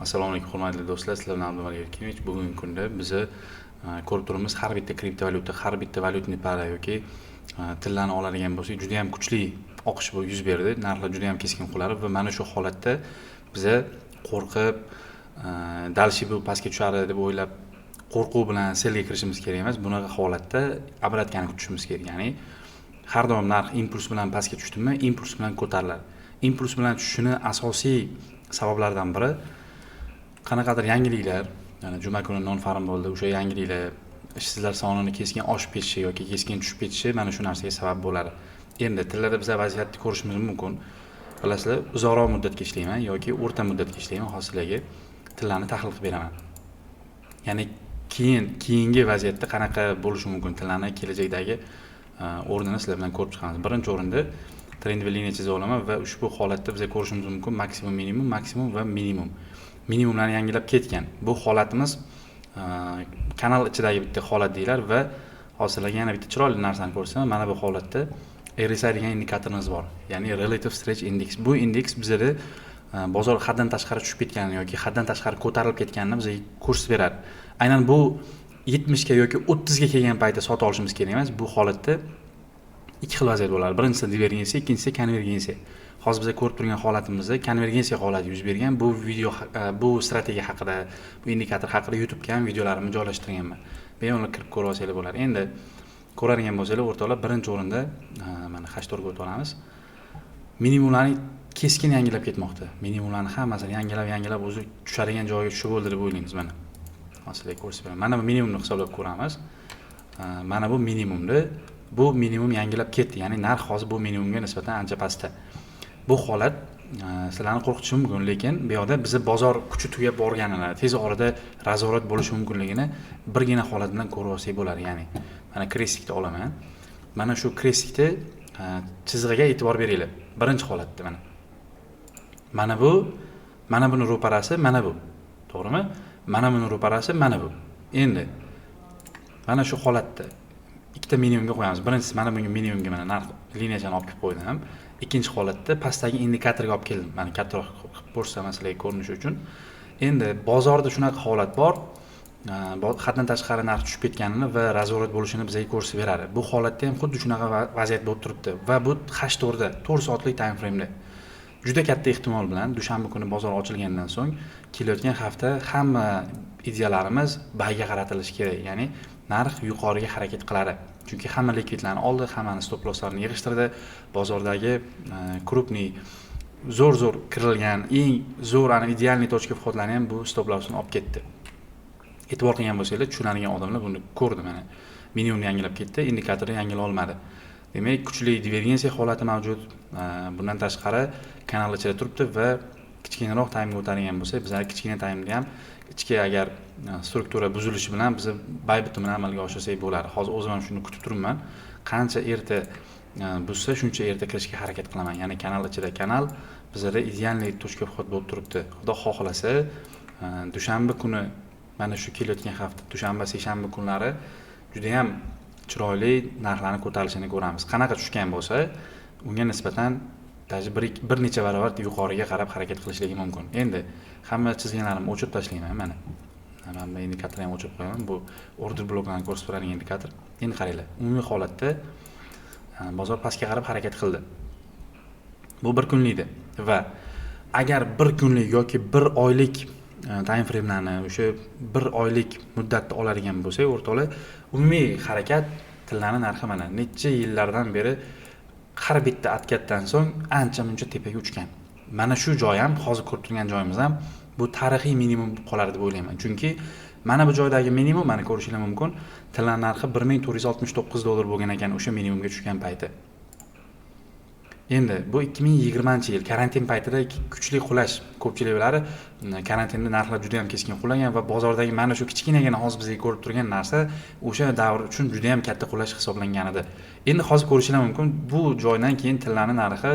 Assalomu alaykum hurmatli do'stlar, sizlar bilan Abdumalik Erkinovich. Bugungi kunda biz ko'rib turibmiz, har bitta kriptovalyuta, har bitta valyutniy para yoki tillarni oladigan bo'lsak, juda ham kuchli oqish yuz berdi. Narxlar juda ham keskin qularib va mana shu holatda biz qo'rqib, dalshi bu pastga tushadi deb o'ylab qo'rquv bilan selga kirishimiz kerak emas. Bunaqa holatda obratgani kutishimiz kerak. Ya'ni har doim narx impuls bilan pastga tushdimi, impuls bilan ko'tariladi. Impuls bilan tushishini asosiy sabablardan biri qanaqadir yangiliklar, ya'ni juma kuni non farm bo'ldi, o'sha yangiliklar ishsizlar sonini keskin oshib ketishi yoki keskin tushib ketishi mana shu narsaga sabab bo'ladi. Endi tillarda biz vaziyatni ko'rishimiz mumkin. Bilasizlar, uzoqroq muddatga ishlayman yoki o'rta muddatga ishlayman, hozirlarga tillarni tahlil qilib beraman. Ya'ni keyingi vaziyatda qanaqa bo'lishi mumkin, tillarning kelajakdagi o'rnini sizlar bilan ko'rib chiqamiz. Birinchi o'rinda trendli liniya chiza olaman va ushbu holatda biz ko'rishimiz mumkin maksimum, minimum, maksimum va minimum. Minimumlarni yangilab ketgan. Bu holatimiz kanal ichidagi bitta holat deylar va hozirlarga yana bitta chiroyli narsani ko'rsataman. Mana bu holatda RSI degan indikatorimiz bor. Ya'ni Relative Stretch Index. Bu indeks bizda bozor haddan tashqari tushib ketganini yoki haddan tashqari ko'tarilib ketganini bizga ko'rsatib beradi. Aynan bu 70 ga yoki 30 ga kelgan paytda sotib olishimiz kerak emas. Bu holatda ikki xil vaziyat bo'ladi. Birinchisi divergensiya, ikkinchisi konvergensiya. Hozir biz ko'rib turgan holatimizda konvergensiya holati yuz bergan. Bu video, bu strategiya haqida, bu indikator haqida YouTube'ga ham videolarimni joylashtirganman. Bemalol kirib ko'rib olsanglar bo'ladi. Endi ko'radigan bo'lsanglar, o'rtoqlar, birinchi o'rinda mana hashtorga o'tib olamiz. Minimumlarni keskin yangilab ketmoqda. Minimumlarni hammasini yangilab o'zi tushadigan joyga tushib bo'ldi deb o'ylaymiz mana. Hozirga ko'rsatib beraman. Mana bu minimumni hisoblab ko'ramiz. Mana bu minimumni, bu minimum yangilab ketdi. Ya'ni narx hozir bu minimumga nisbatan ancha pastda. Bu holat sizlarni qo'rqitishi mumkin, lekin bu yerda bizni bozor kuchi tugab borganini, tez orada razvorat bo'lishi mumkinligini birgina holat bilan ko'rib olsak bo'ladi. Ya'ni mana kresikni olaman. Mana shu kresikni chizig'iga e'tibor beringlar. Birinchi holatda mana. Mana buni ro'parasi mana bu. To'g'rimi? Mana buni ro'parasi mana bu. Endi mana shu holatda ikkita minimumga qo'yamiz. Birinchisi mana bunga minimumga mana narx liniyasini olib kelib qo'ydim. Ikkinchi holatda pastdagi indikatorga olib keldim. Mana kattaroq qilib ko'rsataman sizlarga ko'rinishi uchun. Endi bozorda shunaqa holat bor. Haddan tashqari narx tushib ketganini va razvorat bo'lishini bizga ko'rsatib beradi. Bu holatda ham xuddi shunaqa vaziyat bo'lib turibdi va bu H4 da 4 soatlik time frame da. Juda katta ehtimol bilan dushanba kuni bozor ochilgandan so'ng kelayotgan hafta hamma ideyalarimiz bayga qaratilishi kerak. Ya'ni narx yuqoriga harakat qiladi. Chunki hamma likvidlarni oldi, hammani stop losslarini yig'ishtirdi. Bozordagi krupniy zo'r kirilgan, eng zo'r ana idealniy tochka vhodlarni ham bu stop lossni olib ketdi. E'tibor qilgan bo'lsanglar, tushunadigan odamlar buni ko'rdi mana. Minimumni yangilab ketdi, indikatorni yangila olmadi. Demak, kuchli divergensiya holati mavjud. Bundan tashqari kanal ichida turibdi va kichkinaroq taymga o'tadigan bo'lsa, bizlar kichkina taymda ham ichki agar struktura buzilishi bilan biz buy bitimini amalga oshirsak bo'ladi. Hozir o'zim ham shuni kutib turibman. Qancha erta buzsa, shuncha erta kirishga harakat qilaman. Ya'ni kanal ichida kanal bizlarda idealniy tochka vhod bo'lib turibdi. Xudo xohlasa, dushanba kuni mana shu kelayotgan hafta dushanba, seshanba kunlari juda ham chiroyli narxlarni ko'tarilishini ko'ramiz. Qanaqa tushgan bo'lsa, unga nisbatan bir necha barobar yuqoriga qarab harakat qilishligi mumkin. Endi hamma chizganlarimni o'chirib tashlayman mana. Mana indikatorni ham o'chirib qo'yaman. Bu order bloklarni ko'rsatib turadigan indikator. Endi qaranglar. Umumiy holatda bozor pastga qarab harakat qildi. Bu bir kunlikda va agar bir kunlik yoki bir oylik time framelarni o'sha bir oylik muddatda oladigan bo'lsak, o'rtoqlar, umumiy harakat tillarning narxi mana necha yillardan beri har bitta atkatdan so'ng ancha-muncha tepaga uchgan. Mana shu joy ham, hozir ko'rib turgan joyimiz ham bu tarixiy minimum qolar deb o'ylayman. Chunki mana bu joydagi minimum, mana ko'rishingiz mumkin, tillar narxi $1469 bo'lgan ekan o'sha minimumga tushgan payti. Endi bu 2020-yil karantin paytida kuchli qulash, ko'pchilik biladi, karantinda narxlar juda ham keskin qulagan va bozordagi mana shu kichkinagina hozir bizga ko'rib turgan narsa o'sha davr uchun juda ham katta qulash hisoblangan edi. Endi hozir ko'rishingiz mumkin, bu joydan keyin tillarning narxi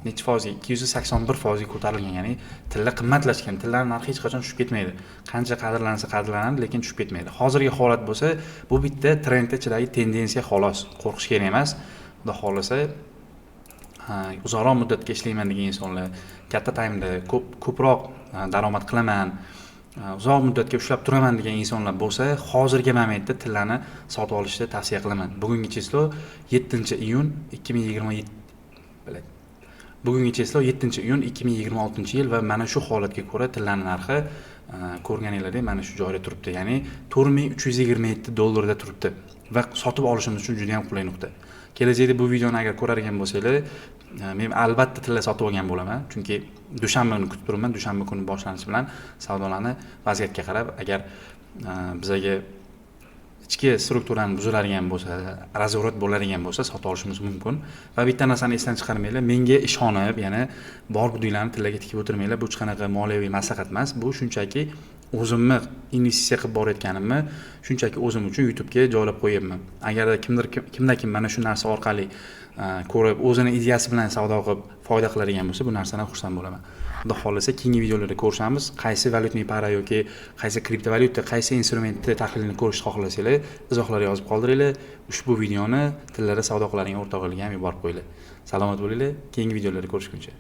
necha foizga? 281% ko'tarilgan, ya'ni tillar qimmatlashgan. Tillar narxi hech qachon tushib ketmaydi. Qancha qadrlansa qadrlanadi, lekin tushib ketmaydi. Hozirgi holat bo'lsa, bu bitta trend ichidagi tendensiya xolos. Qo'rqish kerak emas. Xudo xolasa uzoqroq muddatga ishlayman degan insonlar, katta taymda ko'proq daromad qilaman, uzoq muddatga ushlab turaman degan insonlar bo'lsa, hozirgi momentda tillarni sotib olishni tavsiya qilaman. Bugungi chисло 7-iyun 2027 Bugungi chисло 7-iyun 2026-yil va mana shu holatga ko'ra tillarning narxi ko'rganinglardek mana shu joyda turibdi. Ya'ni $4327 turibdi va sotib olishimiz uchun juda ham qulay nuqta. Kelajakda bu videoni agar ko'radigan bo'lsanglar, men albatta tillar sotib olgan bo'laman, chunki dushanba kuni kutib turaman. Dushanba kuni boshlanishi bilan savdolarni vaziyatga qarab, agar bizaga ichki strukturani buziladigan bo'lsa, razvorat bo'ladigan bo'lsa, sotib olishimiz mumkin. Va bitta narsani esdan chiqarmanglar, menga ishonib, yana bor pulinglarni tillarga tikib o'tirmanglar. Bu hech qanaqa moliyaviy maslahat emas. Bu shunchaki o'zimni investitsiya qilib borayotganimni shunchaki o'zim uchun YouTube'ga joylab qo'yibman. Agarda kimda-kim mana shu narsa orqali ko'rib, o'zini ideyasi bilan savdo qilib foyda qiladigan bo'lsa, bu narsadan xursand bo'laman. Xudo xolasa keyingi videolarda ko'rishamiz. Qaysi valyutniy para yoki qaysi kriptovalyuta, qaysi instrumentni tahlilini ko'rishni xohlasanglar, izohlarga yozib qoldiringlar. Ushbu videoni tillarda savdo qiladigan o'rtoqlarga ham yuborib qo'yinglar. Salomat bo'linglar. Keyingi videolarda ko'rishguncha.